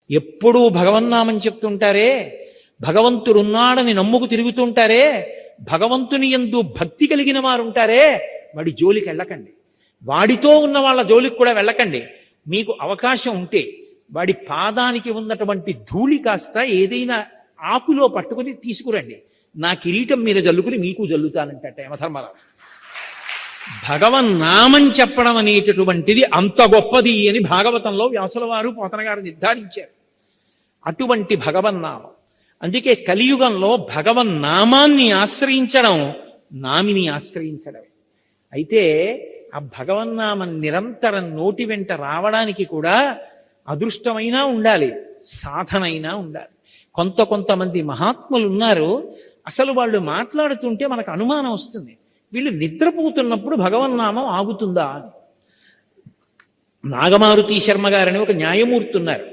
ఎప్పుడూ భగవన్నామని చెప్తుంటారే, భగవంతుడున్నాడని నమ్ముకు తిరుగుతుంటారే, భగవంతుని యందు భక్తి కలిగిన వారుంటారే, వాడి జోలికి వెళ్ళకండి. వాడితో ఉన్న వాళ్ళ జోలికి కూడా వెళ్ళకండి. మీకు అవకాశం ఉంటే వాడి పాదానికి ఉన్నటువంటి ధూళి కాస్త ఏదైనా ఆకులో పట్టుకుని తీసుకురండి, నా కిరీటం మీద జల్లుకుని మీకు జల్లుతానంటే యమధర్మరావు. భగవన్నామం చెప్పడం అనేటటువంటిది అంత గొప్పది అని భాగవతంలో వ్యాసుల వారు పోతన గారు నిర్ధారించారు. అటువంటి భగవన్నామం. అందుకే కలియుగంలో భగవన్నామాన్ని ఆశ్రయించడం నామిని ఆశ్రయించడమే. అయితే ఆ భగవన్నామం నిరంతరం నోటి వెంట రావడానికి కూడా అదృష్టమైనా ఉండాలి, సాధనైనా ఉండాలి. కొంతమంది మహాత్ములు ఉన్నారు, అసలు వాళ్ళు మాట్లాడుతుంటే మనకు అనుమానం వస్తుంది, వీళ్ళు నిద్రపోతున్నప్పుడు భగవన్నామం ఆగుతుందా అని. నాగమారుతి శర్మ గారని ఒక న్యాయమూర్తి ఉన్నారు.